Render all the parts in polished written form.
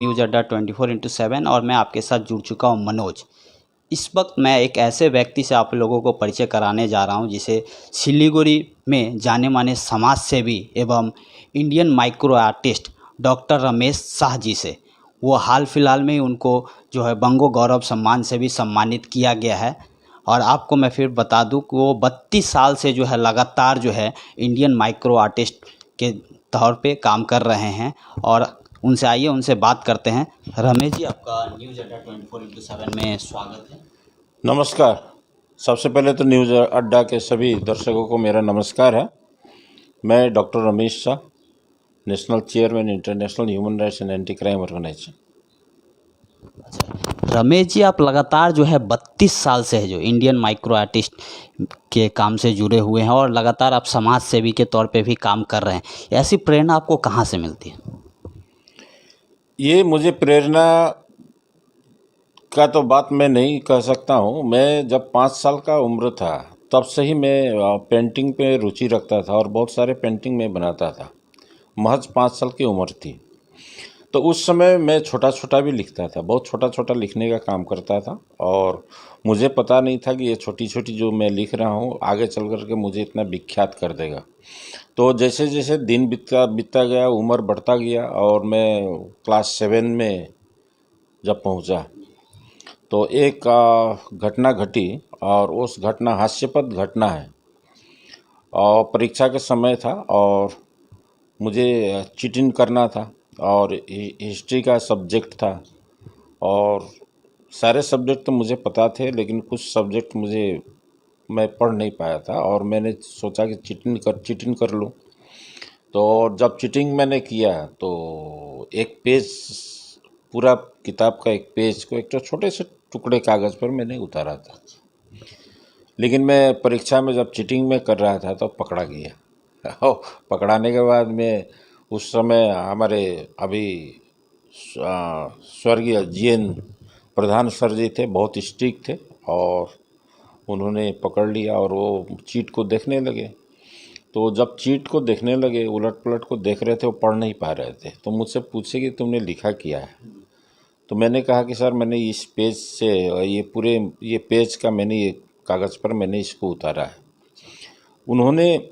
News अड्डा 24/7 और मैं आपके साथ जुड़ चुका हूं मनोज। इस वक्त मैं एक ऐसे व्यक्ति से आप लोगों को परिचय कराने जा रहा हूं जिसे सिलीगुड़ी में जाने माने समाज सेवी एवं Indian micro artist doctor Ramesh Shah ji से। वो हाल फिलहाल में ही उनको जो है बंगो गौरव सम्मान से भी सम्मानित किया गया है। और आपको मैं फिर बता दूं कि वो 32 साल से जो है लगातार जो है इंडियन माइक्रो आर्टिस्ट के तौर पे काम कर रहे हैं। और उनसे आइए उनसे बात करते हैं। रमेश जी, आपका न्यूज़ अड्डा 24/7 में स्वागत है। नमस्कार। सबसे पहले तो न्यूज़ अड्डा के सभी दर्शकों को मेरा नमस्कार है। मैं doctor Ramesh Shah, national chairman international human rights and anti crime organization. Ramesh ji, आप लगातार जो है 32 साल से है जो इंडियन माइक्रो आर्टिस्ट के काम से जुड़े हुए हैं और लगातार आप समाज सेवी के तौर पे भी काम कर रहे हैं। ऐसी प्रेरणा आपको कहाँ से मिलती है? ये मुझे प्रेरणा का तो बात मैं नहीं कह सकता हूँ। मैं जब 5 साल का उम्र था तब से ही मैं पेंटिंग पे रुचि रखता था और बहुत सारे पेंटिंग में बनाता था। महज 5 साल की उम्र थी तो उस समय मैं छोटा छोटा भी लिखता था, बहुत छोटा छोटा लिखने का काम करता था। और मुझे पता नहीं था कि ये छोटी छोटी जो मैं लिख रहा हूँ आगे चल कर के मुझे इतना विख्यात कर देगा। तो जैसे जैसे दिन बीतता बीतता गया, उम्र बढ़ता गया और मैं क्लास 7 में जब पहुँचा तो एक घटना घटी और उस घटना हास्यास्पद घटना है। और परीक्षा के समय था और मुझे चीटिंग करना था और हिस्ट्री का सब्जेक्ट था। और सारे सब्जेक्ट तो मुझे पता थे लेकिन कुछ सब्जेक्ट मैं पढ़ नहीं पाया था और मैंने सोचा कि चीटिंग कर लूँ। तो जब चीटिंग मैंने किया तो एक पेज, पूरा किताब का एक पेज को एक तो छोटे से टुकड़े कागज़ पर मैंने उतारा था। लेकिन मैं परीक्षा में जब चीटिंग में कर रहा था तो पकड़ा गया। और पकड़ाने के बाद में उस समय हमारे अभी स्वर्गीय जीएन प्रधान सर जी थे, बहुत स्ट्रिक्ट थे और उन्होंने पकड़ लिया और वो चीट को देखने लगे। तो जब चीट को देखने लगे, उलट पलट को देख रहे थे, वो पढ़ नहीं पा रहे थे। तो मुझसे पूछे कि तुमने लिखा क्या है? तो मैंने कहा कि सर मैंने इस पेज से ये पेज का मैंने ये कागज़ पर मैंने इसको उतारा है। उन्होंने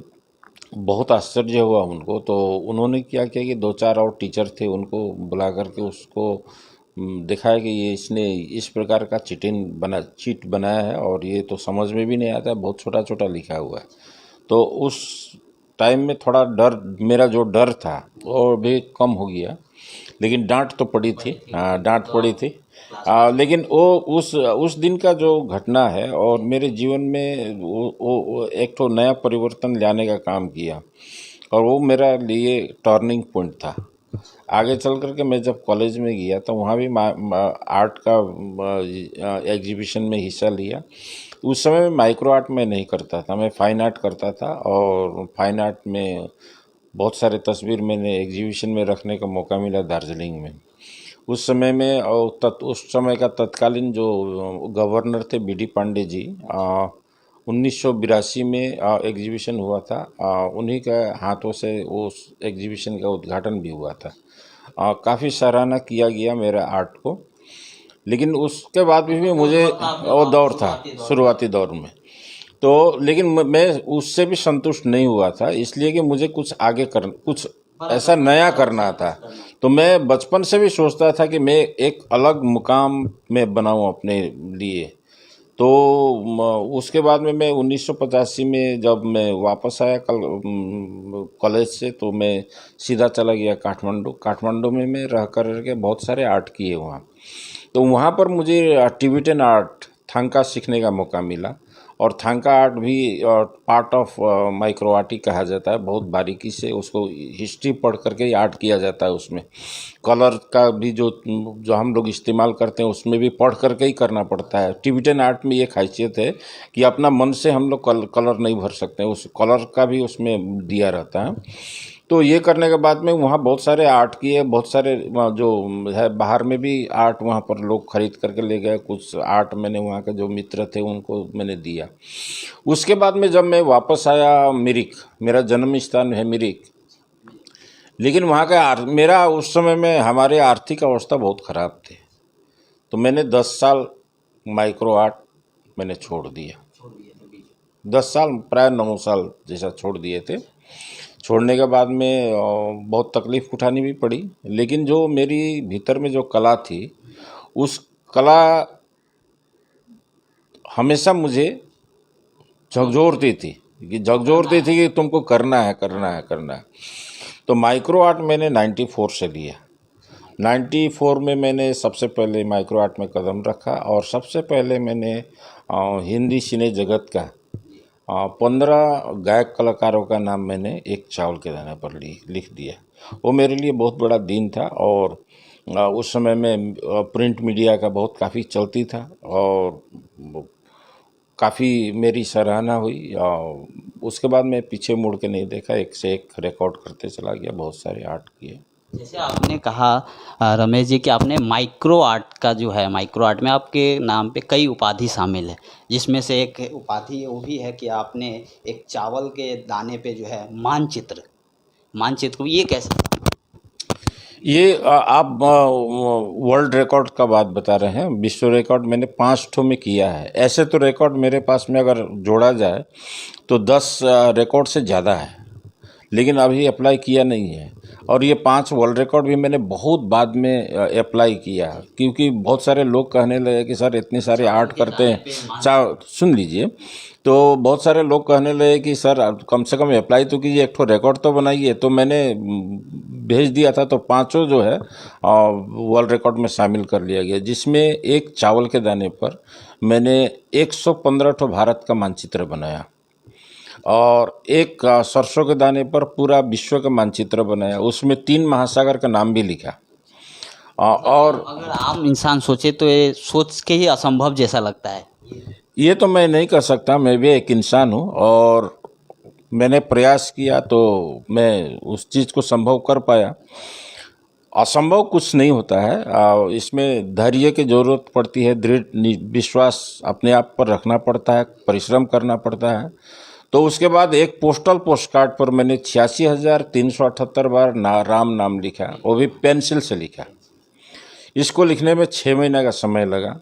बहुत आश्चर्य हुआ उनको। तो उन्होंने क्या किया कि 2-4 और टीचर थे, उनको बुला करके उसको दिखाया कि ये इसने इस प्रकार का चीट बनाया है और ये तो समझ में भी नहीं आता है, बहुत छोटा छोटा लिखा हुआ है। तो उस टाइम में थोड़ा डर, मेरा जो डर था वो भी कम हो गया। लेकिन डांट तो पड़ी थी, डांट पड़ी थी। लेकिन वो उस दिन का जो घटना है और मेरे जीवन में वो एक तो नया परिवर्तन लाने का काम किया और वो मेरा लिए टर्निंग पॉइंट था। आगे चल कर के मैं जब कॉलेज में गया तो वहाँ भी आर्ट का एग्जीबिशन में हिस्सा लिया। उस समय में माइक्रो आर्ट में नहीं करता था, मैं फाइन आर्ट करता था और फाइन आर्ट में बहुत सारे तस्वीर मैंने एग्जीबिशन में रखने का मौका मिला दार्जिलिंग में। उस समय में और उस समय का तत्कालीन जो गवर्नर थे बीडी पांडे जी, 1982 में एग्जीबिशन हुआ था। उन्हीं के हाथों से उस एग्जीबिशन का उद्घाटन भी हुआ था। काफ़ी सराहना किया गया मेरा आर्ट को। लेकिन उसके बाद भी मुझे वो दौर था शुरुआती दौर में। तो लेकिन मैं उससे भी संतुष्ट नहीं हुआ था, इसलिए कि मुझे कुछ ऐसा नया करना था। तो मैं बचपन से भी सोचता था कि मैं एक अलग मुकाम में बनाऊं अपने लिए। तो उसके बाद में मैं 1985 में जब मैं वापस आया कॉलेज से, तो मैं सीधा चला गया काठमांडू में मैं रह कर के बहुत सारे आर्ट किए वहाँ। तो वहाँ पर मुझे टिबेटन आर्ट थांका सीखने का मौका मिला। और थांका आर्ट भी पार्ट ऑफ माइक्रो आर्ट ही कहा जाता है। बहुत बारीकी से उसको हिस्ट्री पढ़ करके ही आर्ट किया जाता है। उसमें कलर का भी जो हम लोग इस्तेमाल करते हैं उसमें भी पढ़ करके ही करना पड़ता है। टिबेटन आर्ट में ये खासियत है कि अपना मन से हम लोग कलर नहीं भर सकते, उस कलर का भी उसमें दिया रहता है। तो ये करने के बाद में वहाँ बहुत सारे आर्ट किए, बहुत सारे जो है बाहर में भी आर्ट वहाँ पर लोग खरीद करके ले गए। कुछ आर्ट मैंने वहाँ के जो मित्र थे उनको मैंने दिया। उसके बाद में जब मैं वापस आया मिरिक, मेरा जन्म स्थान है मिरिक, लेकिन वहाँ का मेरा उस समय में हमारे आर्थिक अवस्था बहुत ख़राब थी, तो मैंने 10 साल माइक्रो आर्ट मैंने छोड़ दिया। 10 साल प्राय 9 साल जैसा छोड़ दिए थे। छोड़ने के बाद में बहुत तकलीफ़ उठानी भी पड़ी, लेकिन जो मेरी भीतर में जो कला थी, उस कला हमेशा मुझे झकझोरती थी कि तुमको करना है, करना है, करना है। तो माइक्रो आर्ट मैंने 94 से लिया। 94 में मैंने सबसे पहले माइक्रो आर्ट में कदम रखा और सबसे पहले मैंने हिंदी सिने जगत का 15 गायक कलाकारों का नाम मैंने एक चावल के दाने पर लिख दिया। वो मेरे लिए बहुत बड़ा दिन था और उस समय में प्रिंट मीडिया का बहुत काफ़ी चलती था और काफ़ी मेरी सराहना हुई। उसके बाद मैं पीछे मुड़ के नहीं देखा, एक से एक रिकॉर्ड करते चला गया, बहुत सारे आर्ट किए। जैसे आपने कहा रमेश जी कि आपने माइक्रो आर्ट का जो है, माइक्रो आर्ट में आपके नाम पे कई उपाधि शामिल है, जिसमें से एक उपाधि वो भी है कि आपने एक चावल के दाने पे जो है मानचित्र को, ये कैसे? ये आप वर्ल्ड रिकॉर्ड का बात बता रहे हैं। विश्व रिकॉर्ड मैंने 5 ठो में किया है। ऐसे तो रिकॉर्ड मेरे पास में अगर जोड़ा जाए तो 10 रिकॉर्ड से ज़्यादा है, लेकिन अभी अप्लाई किया नहीं है। और ये 5 वर्ल्ड रिकॉर्ड भी मैंने बहुत बाद में अप्लाई किया, क्योंकि बहुत सारे लोग कहने लगे कि सर इतने सारे आर्ट करते हैं। सुन लीजिए, तो बहुत सारे लोग कहने लगे कि सर कम से कम अप्लाई तो कीजिए, एक ठो रिकॉर्ड तो बनाइए। तो मैंने भेज दिया था, तो 5 जो है वर्ल्ड रिकॉर्ड में शामिल कर लिया गया, जिसमें एक चावल के दाने पर मैंने 115 ठो भारत का मानचित्र बनाया और एक सरसों के दाने पर पूरा विश्व का मानचित्र बनाया। उसमें 3 महासागर का नाम भी लिखा। और अगर आम इंसान सोचे तो ये सोच के ही असंभव जैसा लगता है। ये तो मैं नहीं कर सकता, मैं भी एक इंसान हूँ और मैंने प्रयास किया तो मैं उस चीज़ को संभव कर पाया। असंभव कुछ नहीं होता है, इसमें धैर्य की ज़रूरत पड़ती है, दृढ़ विश्वास अपने आप पर रखना पड़ता है, परिश्रम करना पड़ता है। तो उसके बाद एक पोस्टल पोस्ट कार्ड पर मैंने 86,378 बार राम नाम लिखा, वो भी पेंसिल से लिखा। इसको लिखने में 6 महीने का समय लगा।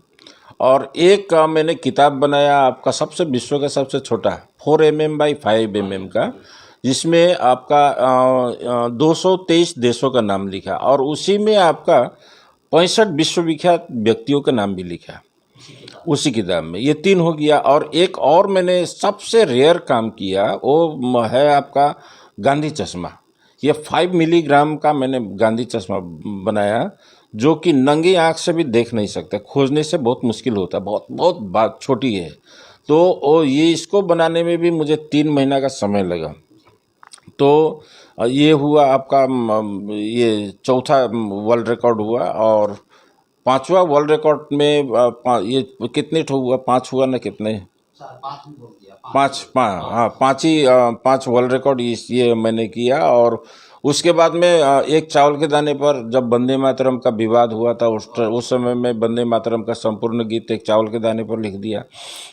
और एक मैंने किताब बनाया आपका सबसे विश्व का सबसे छोटा 4 mm बाई 5 mm का, जिसमें आपका 223 देशों का नाम लिखा और उसी में आपका 65 विश्वविख्यात व्यक्तियों का नाम भी लिखा उसी किताब में। ये 3 हो गया। और एक और मैंने सबसे रेयर काम किया, वो है आपका गांधी चश्मा। ये 5 मिलीग्राम का मैंने गांधी चश्मा बनाया, जो कि नंगी आँख से भी देख नहीं सकते, खोजने से बहुत मुश्किल होता है, बहुत बहुत बात छोटी है। तो ये इसको बनाने में भी मुझे 3 महीना का समय लगा। तो ये हुआ आपका ये चौथा वर्ल्ड रिकॉर्ड हुआ। और 5वां वर्ल्ड रिकॉर्ड में ये कितने ठो हुआ, 5 हुआ ना, कितने, 5 वर्ल्ड रिकॉर्ड ये मैंने किया। और उसके बाद में एक चावल के दाने पर जब वंदे मातरम का विवाद हुआ था, उस समय में वंदे मातरम का संपूर्ण गीत एक चावल के दाने पर लिख दिया।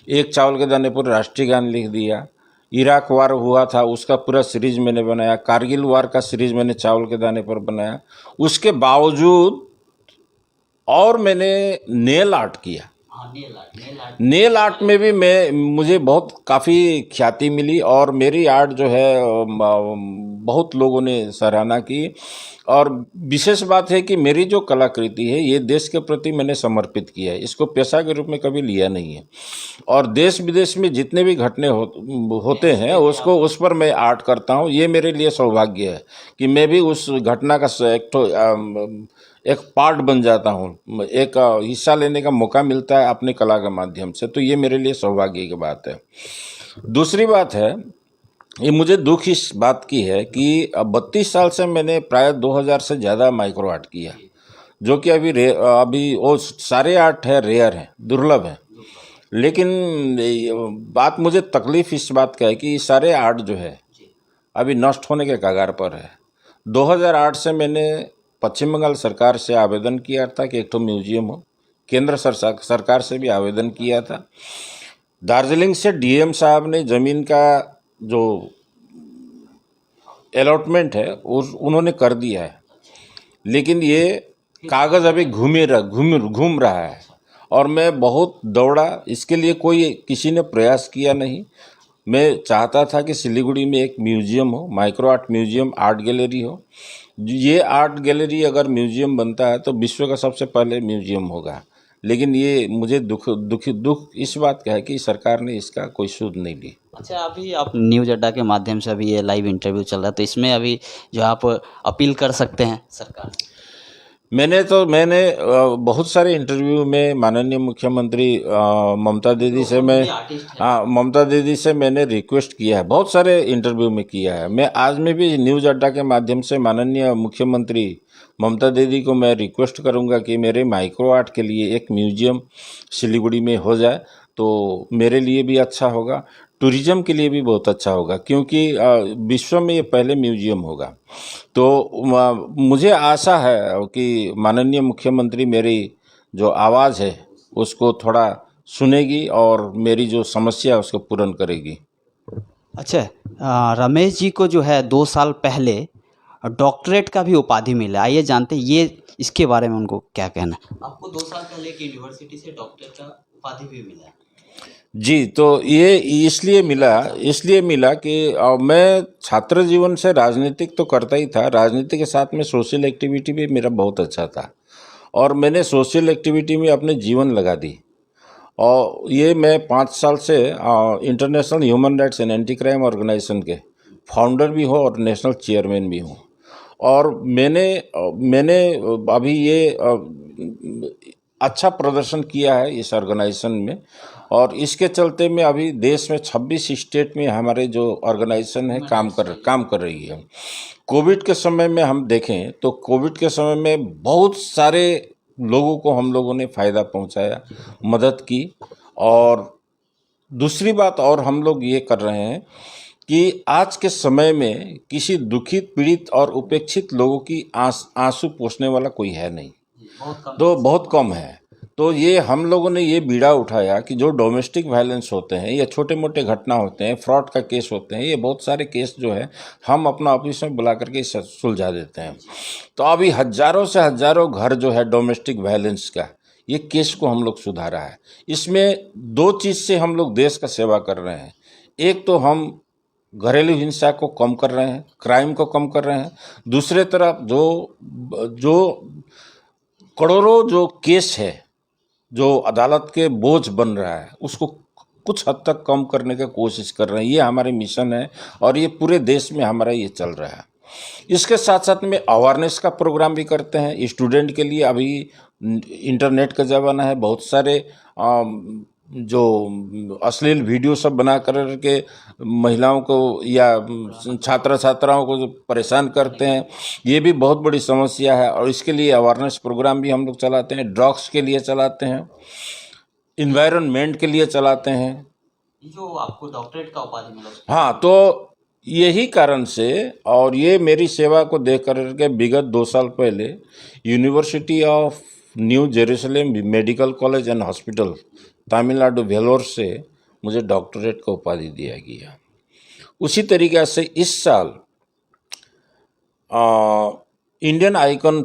एक चावल के दाने पर राष्ट्रीय गान लिख दिया। इराक वार हुआ था, उसका पूरा सीरीज मैंने बनाया। कारगिल वार का सीरीज मैंने चावल के दाने पर बनाया। उसके बावजूद और मैंने नेल आर्ट किया। नेल आर्ट में भी मुझे बहुत काफ़ी ख्याति मिली और मेरी आर्ट जो है बहुत लोगों ने सराहना की। और विशेष बात है कि मेरी जो कलाकृति है ये देश के प्रति मैंने समर्पित किया है, इसको पेशा के रूप में कभी लिया नहीं है। और देश विदेश में जितने भी घटने होते हैं उसको उस पर मैं आर्ट करता हूँ। ये मेरे लिए सौभाग्य है कि मैं भी उस घटना का एक पार्ट बन जाता हूँ, एक हिस्सा लेने का मौका मिलता है अपनी कला के माध्यम से। तो ये मेरे लिए सौभाग्य की बात है। दूसरी बात है, ये मुझे दुख इस बात की है कि 32 साल से मैंने प्राय 2000 से ज़्यादा माइक्रो आर्ट किया, जो कि अभी वो सारे आर्ट है रेयर है, दुर्लभ है। लेकिन बात मुझे तकलीफ़ इस बात का है कि सारे आर्ट जो है अभी नष्ट होने के कगार पर है। 2008 से मैंने पश्चिम बंगाल सरकार से आवेदन किया था कि एक तो म्यूजियम हो। केंद्र सरकार से भी आवेदन किया था। दार्जिलिंग से डीएम साहब ने ज़मीन का जो अलॉटमेंट है उन्होंने कर दिया है, लेकिन ये कागज़ अभी घूम रहा है और मैं बहुत दौड़ा, इसके लिए कोई किसी ने प्रयास किया नहीं। मैं चाहता था कि सिलीगुड़ी में एक म्यूजियम हो, micro art museum, art gallery हो। ये आर्ट गैलरी अगर म्यूजियम बनता है तो विश्व का सबसे पहले म्यूजियम होगा, लेकिन ये मुझे दुख इस बात का है कि सरकार ने इसका कोई सूद नहीं ली। अच्छा, अभी आप न्यूज़ अड्डा के माध्यम से अभी ये लाइव इंटरव्यू चल रहा है, तो इसमें अभी जो आप अपील कर सकते हैं सरकार से? मैंने बहुत सारे इंटरव्यू में माननीय मुख्यमंत्री ममता दीदी से ममता दीदी से मैंने रिक्वेस्ट किया है, बहुत सारे इंटरव्यू में किया है। मैं आज में भी न्यूज़ अड्डा के माध्यम से माननीय मुख्यमंत्री ममता दीदी को मैं रिक्वेस्ट करूंगा कि मेरे माइक्रो आर्ट के लिए एक म्यूजियम सिलीगुड़ी में हो जाए, तो मेरे लिए भी अच्छा होगा, टूरिज्म के लिए भी बहुत अच्छा होगा, क्योंकि विश्व में ये पहले म्यूजियम होगा। तो मुझे आशा है कि माननीय मुख्यमंत्री मेरी जो आवाज़ है उसको थोड़ा सुनेगी और मेरी जो समस्या है उसको पूर्ण करेगी। अच्छा, रमेश जी को जो है 2 साल पहले डॉक्टरेट का भी उपाधि मिला, आइए जानते हैं ये इसके बारे में उनको क्या कहना है। आपको 2 साल पहले एक यूनिवर्सिटी से डॉक्टरेट का उपाधि भी मिला। जी, तो ये इसलिए मिला कि मैं छात्र जीवन से राजनीतिक तो करता ही था, राजनीति के साथ में सोशल एक्टिविटी भी मेरा बहुत अच्छा था और मैंने सोशल एक्टिविटी में अपने जीवन लगा दी। और ये मैं 5 साल से international human rights and anti crime organisation के फाउंडर भी हूँ और नेशनल चेयरमैन भी हूँ। और मैंने अभी ये अच्छा प्रदर्शन किया है इस ऑर्गेनाइजेशन में, और इसके चलते में अभी देश में 26 स्टेट में हमारे जो ऑर्गेनाइजेशन है काम कर रही है। कोविड के समय में हम देखें तो कोविड के समय में बहुत सारे लोगों को हम लोगों ने फ़ायदा पहुंचाया, मदद की। और दूसरी बात और हम लोग ये कर रहे हैं कि आज के समय में किसी दुखित, पीड़ित और उपेक्षित लोगों की आंसू पोंछने वाला कोई है नहीं, तो बहुत कम है। तो ये हम लोगों ने ये बीड़ा उठाया कि जो डोमेस्टिक वायलेंस होते हैं या छोटे मोटे घटना होते हैं, फ्रॉड का केस होते हैं, ये बहुत सारे केस जो है हम अपना ऑफिस में बुला करके सुलझा देते हैं। तो अभी हजारों से हजारों घर जो है डोमेस्टिक वायलेंस का, ये केस को हम लोग सुधारा है। इसमें 2 चीज़ से हम लोग देश का सेवा कर रहे हैं। एक तो हम घरेलू हिंसा को कम कर रहे हैं, क्राइम को कम कर रहे हैं। दूसरे तरफ जो करोड़ों जो केस है जो अदालत के बोझ बन रहा है, उसको कुछ हद तक कम करने की कोशिश कर रहे हैं। ये हमारी मिशन है और ये पूरे देश में हमारा ये चल रहा है। इसके साथ साथ में अवेयरनेस का प्रोग्राम भी करते हैं स्टूडेंट के लिए। अभी इंटरनेट का ज़माना है, बहुत सारे जो अश्लील वीडियो सब बना कर के महिलाओं को या छात्राओं को जो परेशान करते हैं, ये भी बहुत बड़ी समस्या है। और इसके लिए अवेयरनेस प्रोग्राम भी हम लोग चलाते हैं, ड्रग्स के लिए चलाते हैं, इन्वायरमेंट के लिए चलाते हैं। जो आपको डॉक्टरेट का उपाधि मिला, हाँ, तो यही कारण से और ये मेरी सेवा को देख कर के विगत 2 साल पहले university of New Jerusalem medical college and hospital Tamil Nadu Vellore से मुझे डॉक्टरेट का उपाधि दिया गया। उसी तरीक़े से इस साल इंडियन आइकन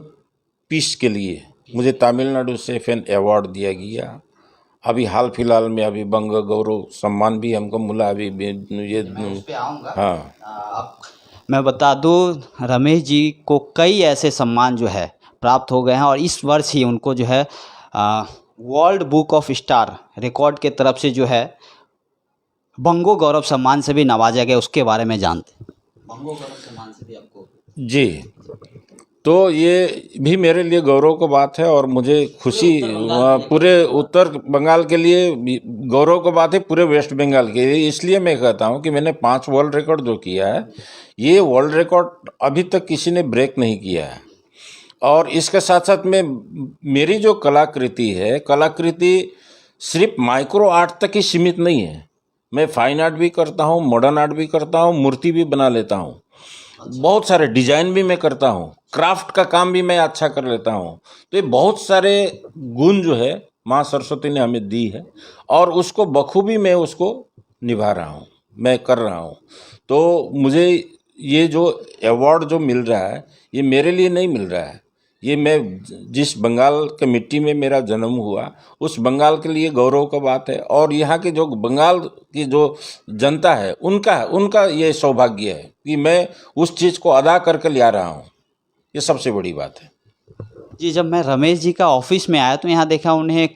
पीस के लिए मुझे तमिलनाडु से FN अवार्ड दिया गया। अभी हाल फिलहाल में अभी बंग गौरव सम्मान भी हमको मिला। अभी ये उस पे आऊँगा। हाँ, मैं बता दूं, रमेश जी को कई ऐसे सम्मान जो है प्राप्त हो गए हैं और इस वर्ष ही उनको जो है world book of star record के तरफ से जो है बंगो गौरव सम्मान से भी नवाजा गया। उसके बारे में जानते हैं। बंगो गौरव सम्मान से भी आपको जी, तो ये भी मेरे लिए गौरव की बात है और मुझे खुशी पूरे उत्तर बंगाल के लिए गौरव की बात है, पूरे वेस्ट बंगाल के लिए। इसलिए मैं कहता हूँ कि मैंने 5 वर्ल्ड रिकॉर्ड जो किया है, ये वर्ल्ड रिकॉर्ड अभी तक किसी ने ब्रेक नहीं किया है। और इसके साथ साथ में मेरी जो कलाकृति है, कलाकृति सिर्फ माइक्रो आर्ट तक ही सीमित नहीं है। मैं फाइन आर्ट भी करता हूँ, मॉडर्न आर्ट भी करता हूँ, मूर्ति भी बना लेता हूँ, बहुत सारे डिजाइन भी मैं करता हूँ, क्राफ्ट का काम भी मैं अच्छा कर लेता हूँ। तो ये बहुत सारे गुण जो है माँ सरस्वती ने हमें दी है और उसको बखूबी मैं उसको निभा रहा हूँ, मैं कर रहा हूँ। तो मुझे ये जो अवार्ड जो मिल रहा है ये मेरे लिए नहीं मिल रहा है, ये मैं जिस बंगाल के मिट्टी में मेरा जन्म हुआ उस बंगाल के लिए गौरव का बात है, और यहाँ के जो बंगाल की जो जनता है उनका उनका ये सौभाग्य है कि मैं उस चीज़ को अदा करके ले आ रहा हूँ, ये सबसे बड़ी बात है। जी, जब मैं रमेश जी का ऑफिस में आया तो यहाँ देखा उन्हें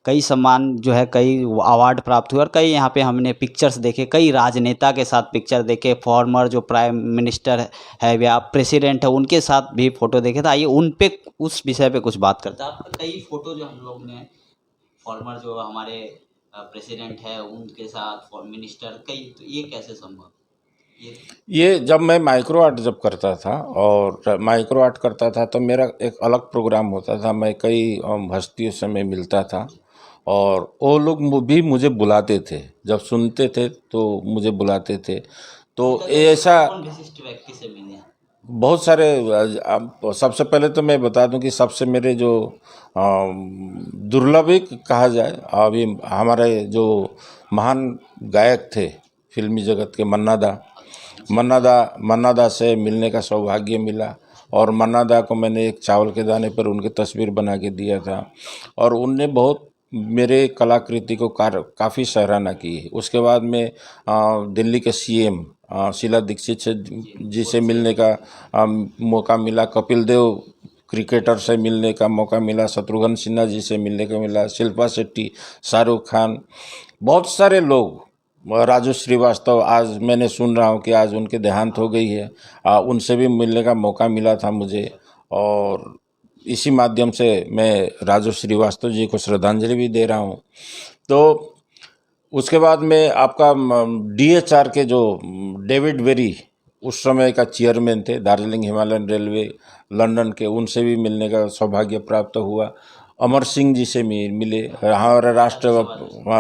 कई सम्मान जो है, कई अवार्ड प्राप्त हुए और कई यहाँ पे हमने पिक्चर्स देखे, कई राजनेता के साथ पिक्चर देखे, फॉर्मर जो प्राइम मिनिस्टर है या प्रेसिडेंट है उनके साथ भी फ़ोटो देखे। तो आइए उन पे उस विषय पे कुछ बात करते हैं। आपका कई फ़ोटो जो हम लोग ने फॉर्मर जो हमारे प्रेसिडेंट है उनके साथ, फॉर मिनिस्टर कई, तो ये कैसे संभव? ये जब मैं माइक्रो आर्ट जब करता था और माइक्रो आर्ट करता था तो मेरा एक अलग प्रोग्राम होता था, मैं कई हस्तियों से मैं मिलता था और वो लोग भी मुझे बुलाते थे, जब सुनते थे तो मुझे बुलाते थे। तो ऐसा कौन विशिष्ट व्यक्ति से मिले हैं? बहुत सारे सबसे पहले तो मैं बता दूं कि सबसे मेरे जो दुर्लभ ही कहा जाए, अभी हमारे जो महान गायक थे फिल्मी जगत के, मन्ना दा से मिलने का सौभाग्य मिला। और मन्ना दा को मैंने एक चावल के दाने पर उनकी तस्वीर बना के दिया था और उनने बहुत मेरे कलाकृति को काफ़ी सराहना की। उसके बाद में दिल्ली के सीएम शीला दीक्षित से जी से मिलने का मौका मिला, कपिल देव क्रिकेटर से मिलने का मौका मिला, शत्रुघ्न सिन्हा जी से मिलने का मिला, शिल्पा शेट्टी, शाहरुख खान, बहुत सारे लोग, राजू श्रीवास्तव, आज मैंने सुन रहा हूँ कि आज उनके देहांत हो गई है, उनसे भी मिलने का मौका मिला था मुझे। और इसी माध्यम से मैं राजू श्रीवास्तव जी को श्रद्धांजलि भी दे रहा हूँ। तो उसके बाद में आपका डीएचआर के जो डेविड वेरी उस समय का चेयरमैन थे, दार्जिलिंग हिमालयन रेलवे लंदन के, उनसे भी मिलने का सौभाग्य प्राप्त हुआ। अमर सिंह जी से मिले, हमारे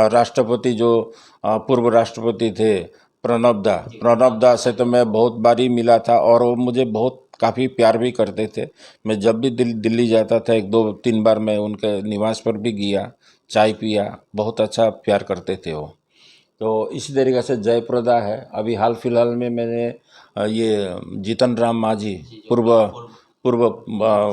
राष्ट्रपति जो पूर्व राष्ट्रपति थे प्रणब दा से तो मैं बहुत बारी मिला था और वो मुझे बहुत काफ़ी प्यार भी करते थे। मैं जब भी दिल्ली जाता था 1-2-3 बार मैं उनके निवास पर भी गया, चाय पिया, बहुत अच्छा प्यार करते थे वो। तो इसी तरीके से जयप्रदा है, अभी हाल फिलहाल में मैंने ये जीतन राम मांझी पूर्व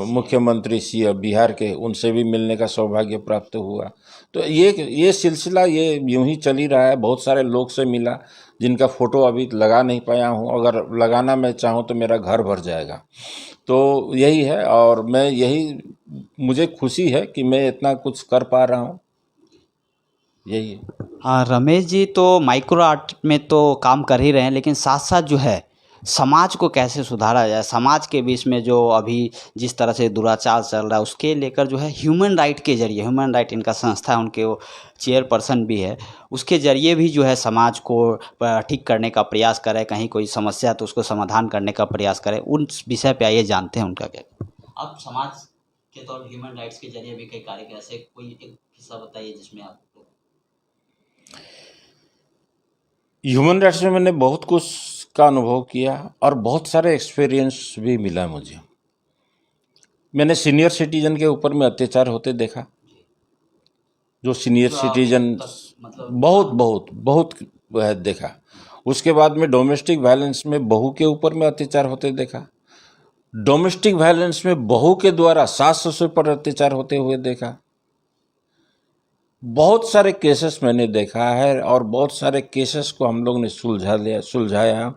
मुख्यमंत्री सी बिहार के, उनसे भी मिलने का सौभाग्य प्राप्त हुआ। तो ये सिलसिला ये यूं ही चल ही रहा है। बहुत सारे लोग से मिला जिनका फ़ोटो अभी लगा नहीं पाया हूँ, अगर लगाना मैं चाहूँ तो मेरा घर भर जाएगा। तो यही है और मुझे खुशी है कि मैं इतना कुछ कर पा रहा हूँ, यही है। हाँ, रमेश जी तो माइक्रो आर्ट में तो काम कर ही रहे हैं, लेकिन साथ साथ जो है समाज को कैसे सुधारा जाए, समाज के बीच में जो अभी जिस तरह से दुराचार चल रहा है उसके लेकर जो है ह्यूमन राइट के जरिए, ह्यूमन राइट इनका संस्था है, उनके वो चेयरपर्सन भी है, उसके जरिए भी जो है समाज को ठीक करने का प्रयास करें, कहीं कोई समस्या है तो उसको समाधान करने का प्रयास करें। उन विषय पे आइए जानते हैं उनका क्या। आप समाज के तौर ह्यूमन राइट्स के जरिए भी कई कार्य किए, ऐसे कोई एक किस्सा बताइए जिसमें आप। ह्यूमन राइट्स में मैंने बहुत कुछ का अनुभव किया और बहुत सारे एक्सपीरियंस भी मिला मुझे। मैंने सीनियर सिटीजन के ऊपर में अत्याचार होते देखा, जो सीनियर सिटीजन बहुत देखा। उसके बाद में डोमेस्टिक वायलेंस में बहू के ऊपर में अत्याचार होते देखा। डोमेस्टिक वायलेंस में बहू के द्वारा सास ससुर पर अत्याचार होते हुए देखा। बहुत सारे केसेस मैंने देखा है और बहुत सारे केसेस को हम लोग ने सुलझाया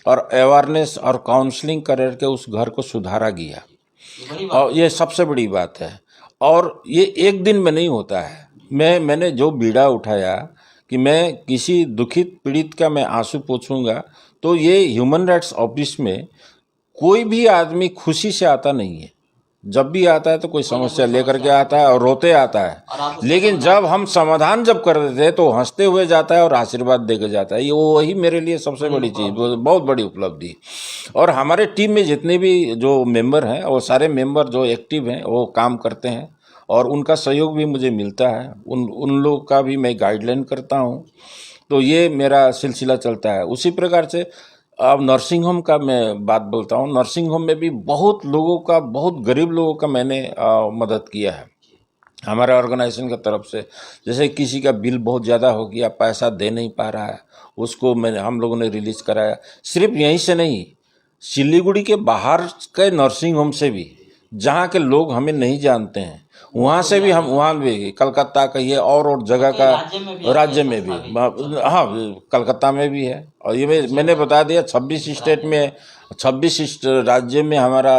और अवेयरनेस और काउंसलिंग करके उस घर को सुधारा गया। और ये सबसे बड़ी बात है। और ये एक दिन में नहीं होता है। मैंने जो बीड़ा उठाया कि मैं किसी दुखित पीड़ित का मैं आंसू पोंछूंगा, तो ये ह्यूमन राइट्स ऑफिस में कोई भी आदमी खुशी से आता नहीं है। जब भी आता है तो कोई समस्या लेकर के आता है और रोते आता है, लेकिन जब हम समाधान जब कर देते हैं तो हंसते हुए जाता है और आशीर्वाद देकर जाता है। ये वही मेरे लिए सबसे बड़ी चीज़, बहुत बड़ी उपलब्धि। और हमारे टीम में जितने भी जो मेंबर हैं वो सारे मेंबर जो एक्टिव हैं वो काम करते हैं और उनका सहयोग भी मुझे मिलता है। उन लोग का भी मैं गाइडलाइन करता हूँ। तो ये मेरा सिलसिला चलता है। उसी प्रकार से अब नर्सिंग होम का मैं बात बोलता हूँ। नर्सिंग होम में भी बहुत लोगों का, बहुत गरीब लोगों का मैंने मदद किया है। हमारे ऑर्गेनाइजेशन की तरफ से। जैसे किसी का बिल बहुत ज़्यादा हो गया, पैसा दे नहीं पा रहा है, उसको हम लोगों ने रिलीज़ कराया। सिर्फ यहीं से नहीं, सिलीगुड़ी के बाहर के नर्सिंग होम से भी, जहाँ के लोग हमें नहीं जानते हैं, वहाँ से भी हम, वहाँ भी कलकत्ता कहिए और जगह का, राज्य में भी, हाँ कलकत्ता में भी है। और ये मैंने बता दिया 26 स्टेट में, 26 राज्य में हमारा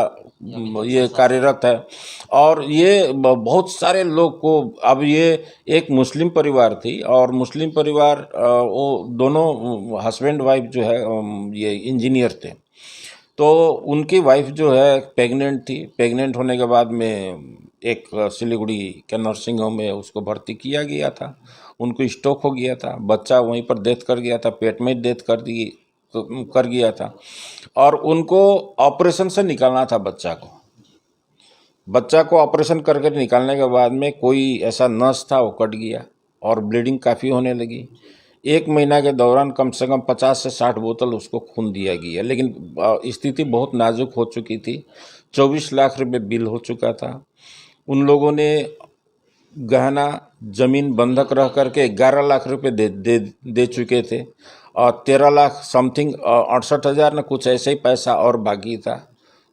ये कार्यरत है। और ये बहुत सारे लोग को, अब ये एक मुस्लिम परिवार थी और मुस्लिम परिवार, वो दोनों हस्बैंड वाइफ जो है ये इंजीनियर थे। तो उनकी वाइफ जो है प्रेग्नेंट थी। प्रेग्नेंट होने के बाद में एक सिलीगुड़ी के नर्सिंग होम में उसको भर्ती किया गया था। उनको स्ट्रोक हो गया था, बच्चा वहीं पर डेथ कर गया था, पेट में डेथ कर गया था। और उनको ऑपरेशन से निकालना था बच्चा को ऑपरेशन करके निकालने के बाद में कोई ऐसा नस था वो कट गया और ब्लीडिंग काफ़ी होने लगी। 1 महीना के दौरान कम से कम 50 से 60 बोतल उसको खून दिया गया, लेकिन स्थिति बहुत नाजुक हो चुकी थी। 24 लाख रुपए बिल हो चुका था। उन लोगों ने गहना ज़मीन बंधक रह करके 11 लाख रुपए दे चुके थे और 13 लाख समथिंग 68,000 न कुछ ऐसे ही पैसा और बाकी था।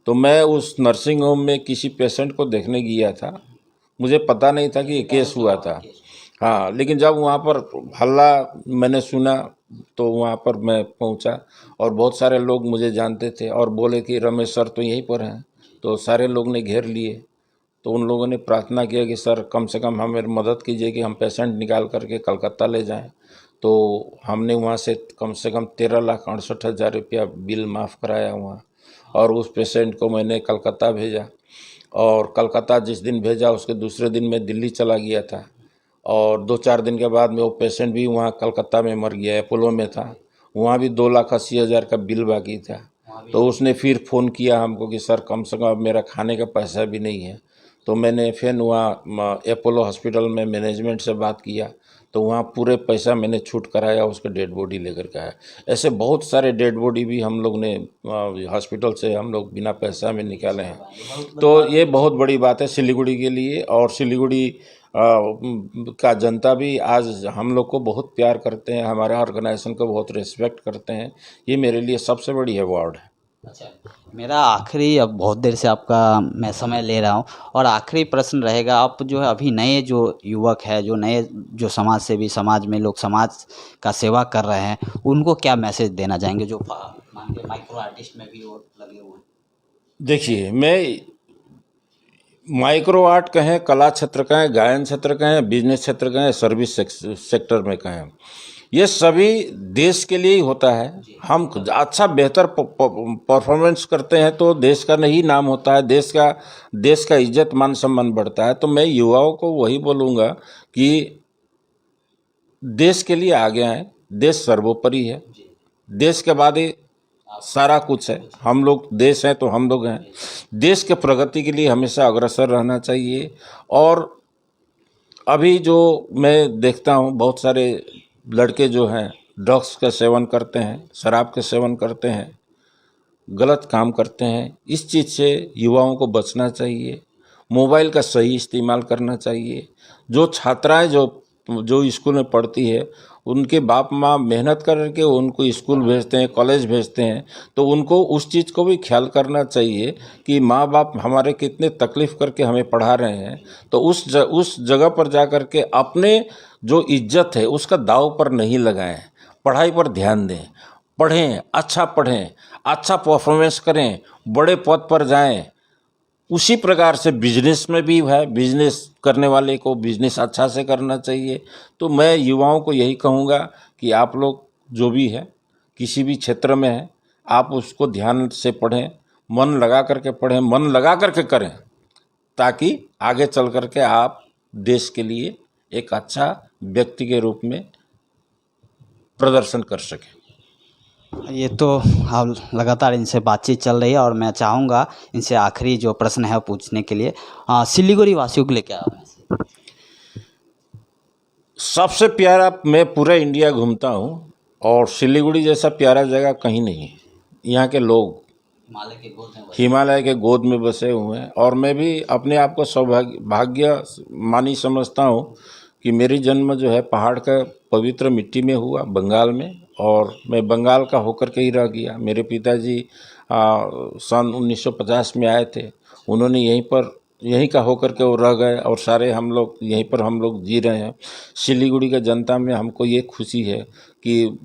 तो मैं उस नर्सिंग होम में किसी पेशेंट को देखने गया था, मुझे पता नहीं था कि ये केस हुआ था। हाँ, लेकिन जब वहाँ पर हल्ला मैंने सुना तो वहाँ पर मैं पहुँचा और बहुत सारे लोग मुझे जानते थे और बोले कि रमेश सर तो यहीं पर हैं। तो सारे लोग ने घेर लिए। तो उन लोगों ने प्रार्थना किया कि सर कम से कम हमें मदद कीजिए कि हम पेशेंट निकाल करके कलकत्ता ले जाएं। तो हमने वहाँ से कम 13,68,000 रुपया बिल माफ़ कराया वहाँ, और उस पेशेंट को मैंने कलकत्ता भेजा। और कलकत्ता जिस दिन भेजा उसके दूसरे दिन मैं दिल्ली चला गया था और 2-4 दिन के बाद में वो पेशेंट भी वहाँ कलकत्ता में मर गया, अपोलो में था। वहाँ भी 2,80,000 का बिल बाकी था। तो उसने फिर फ़ोन किया हमको कि सर कम से कम मेरा खाने का पैसा भी नहीं है। तो मैंने फिर वहाँ अपोलो हॉस्पिटल में मैनेजमेंट से बात किया, तो वहाँ पूरे पैसा मैंने छूट कराया, उसके डेड बॉडी लेकर के आया। ऐसे बहुत सारे डेड बॉडी भी हम लोग ने हॉस्पिटल से हम लोग बिना पैसा में निकाले हैं। तो ये बहुत बड़ी बात है सिलीगुड़ी के लिए। और सिलीगुड़ी का जनता भी आज हम लोग को बहुत प्यार करते हैं, हमारे ऑर्गेनाइजेशन को बहुत रिस्पेक्ट करते हैं। ये मेरे लिए सबसे बड़ी अवार्ड है। अच्छा, मेरा आखिरी, अब बहुत देर से आपका मैं समय ले रहा हूँ, और आखिरी प्रश्न रहेगा, आप जो है अभी नए जो युवक है, जो नए जो समाज सेवी, समाज में लोग समाज का सेवा कर रहे हैं, उनको क्या मैसेज देना चाहेंगे जो मान के माइक्रो आर्टिस्ट में भी वो लगे हुए हैं? देखिए, मैं माइक्रो आर्ट कहें, कला क्षेत्र कहें, गायन क्षेत्र कहें, बिजनेस क्षेत्र कहें, सर्विस सेक्टर में कहें, ये सभी देश के लिए ही होता है। हम अच्छा बेहतर परफॉर्मेंस करते हैं तो देश का नहीं नाम होता है, देश का इज्जत मान सम्मान बढ़ता है। तो मैं युवाओं को वही बोलूँगा कि देश के लिए आगे आएं। देश सर्वोपरि है, देश के बाद ही सारा कुछ है। हम लोग देश हैं तो हम लोग हैं। देश के प्रगति के लिए हमेशा अग्रसर रहना चाहिए। और अभी जो मैं देखता हूँ बहुत सारे लड़के जो हैं ड्रग्स का सेवन करते हैं, शराब के सेवन करते हैं, गलत काम करते हैं। इस चीज़ से युवाओं को बचना चाहिए। मोबाइल का सही इस्तेमाल करना चाहिए। जो छात्राएं जो स्कूल में पढ़ती है, उनके बाप माँ मेहनत करके उनको स्कूल भेजते हैं, कॉलेज भेजते हैं, तो उनको उस चीज़ को भी ख्याल करना चाहिए कि माँ बाप हमारे कितने तकलीफ़ करके हमें पढ़ा रहे हैं। तो उस जगह पर जा कर के अपने जो इज्जत है उसका दाव पर नहीं लगाएं, पढ़ाई पर ध्यान दें, पढ़ें, अच्छा परफॉर्मेंस करें, बड़े पद पर जाएं। उसी प्रकार से बिजनेस में भी है, बिजनेस करने वाले को बिजनेस अच्छा से करना चाहिए। तो मैं युवाओं को यही कहूँगा कि आप लोग जो भी है, किसी भी क्षेत्र में है, आप उसको ध्यान से पढ़ें, मन लगा करके पढ़ें, मन लगा करके करें, ताकि आगे चल करके आप देश के लिए एक अच्छा व्यक्ति के रूप में प्रदर्शन कर सकें। ये तो अब लगातार इनसे बातचीत चल रही है और मैं चाहूँगा इनसे आखिरी जो प्रश्न है पूछने के लिए, सिलीगुड़ी वासियों के लिए क्या है? सबसे प्यारा, मैं पूरा इंडिया घूमता हूँ और सिलीगुड़ी जैसा प्यारा जगह कहीं नहीं है। यहाँ के लोग हिमालय के गोद में बसे हुए हैं। और मैं भी अपने आप को सौभाग्य मानी समझता हूँ कि मेरी जन्म जो है पहाड़ का पवित्र मिट्टी में हुआ, बंगाल में, और मैं बंगाल का होकर के ही रह गया। मेरे पिताजी सन 1950 में आए थे, उन्होंने यहीं का होकर के वो रह गए, और सारे हम लोग यहीं पर हम लोग जी रहे हैं। सिलीगुड़ी का जनता में हमको ये खुशी है कि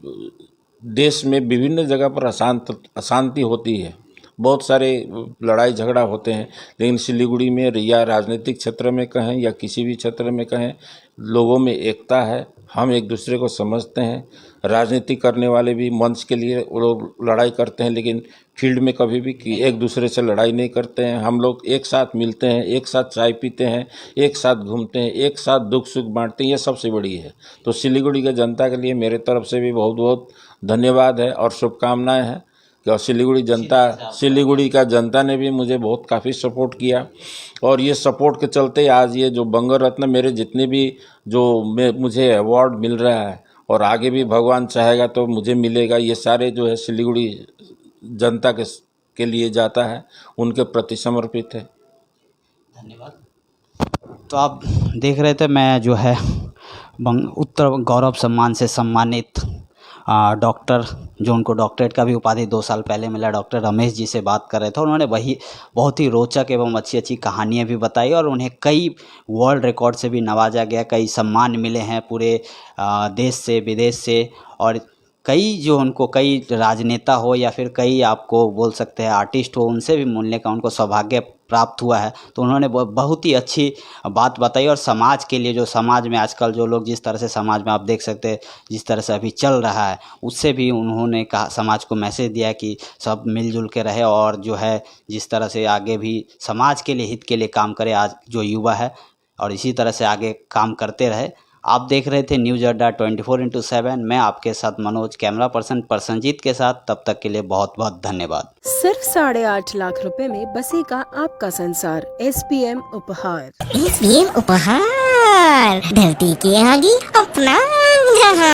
देश में विभिन्न जगह पर अशांति होती है, बहुत सारे लड़ाई झगड़ा होते हैं, लेकिन सिलीगुड़ी में या राजनीतिक क्षेत्र में कहें या किसी भी क्षेत्र में कहें, लोगों में एकता है, हम एक दूसरे को समझते हैं। राजनीति करने वाले भी मंच के लिए वो लोग लड़ाई करते हैं, लेकिन फील्ड में कभी भी एक दूसरे से लड़ाई नहीं करते हैं। हम लोग एक साथ मिलते हैं, एक साथ चाय पीते हैं, एक साथ घूमते हैं, एक साथ दुख सुख बांटते हैं, ये सबसे बड़ी है। तो सिलीगुड़ी के जनता के लिए मेरे तरफ से भी बहुत बहुत धन्यवाद है और शुभकामनाएं हैं। और सिलीगुड़ी का जनता ने भी मुझे बहुत काफ़ी सपोर्ट किया, और ये सपोर्ट के चलते आज ये जो बंग रत्न मेरे जितने भी मुझे अवार्ड मिल रहा है, और आगे भी भगवान चाहेगा तो मुझे मिलेगा, ये सारे जो है सिलीगुड़ी जनता के लिए जाता है, उनके प्रति समर्पित है। धन्यवाद। तो आप देख रहे थे, मैं जो है उत्तर गौरव सम्मान से सम्मानित डॉक्टर, जो उनको डॉक्टरेट का भी उपाधि 2 साल पहले मिला, डॉक्टर रमेश जी से बात कर रहे थे। उन्होंने वही बहुत ही रोचक एवं अच्छी अच्छी कहानियाँ भी बताई, और उन्हें कई वर्ल्ड रिकॉर्ड से भी नवाजा गया, कई सम्मान मिले हैं पूरे देश से विदेश से, और कई जो उनको कई राजनेता हो या फिर कई आपको बोल सकते हैं आर्टिस्ट हो, उनसे भी मिलने का उनको सौभाग्य प्राप्त हुआ है। तो उन्होंने बहुत ही अच्छी बात बताई, और समाज के लिए, जो समाज में आजकल जो लोग जिस तरह से समाज में आप देख सकते हैं जिस तरह से अभी चल रहा है, उससे भी उन्होंने कहा, समाज को मैसेज दिया कि सब मिलजुल के रहे, और जो है जिस तरह से आगे भी समाज के लिए, हित के लिए काम करे आज जो युवा है, और इसी तरह से आगे काम करते रहे। आप देख रहे थे न्यूज़ अड्डा 24/7। मैं आपके साथ मनोज, कैमरा पर्सन प्रसन्नजीत के साथ। तब तक के लिए बहुत बहुत धन्यवाद। सिर्फ 8.5 लाख रुपए में बसेगा आपका संसार। SPM उपहार। SPM उपहार, धरती के आगे अपना जहां।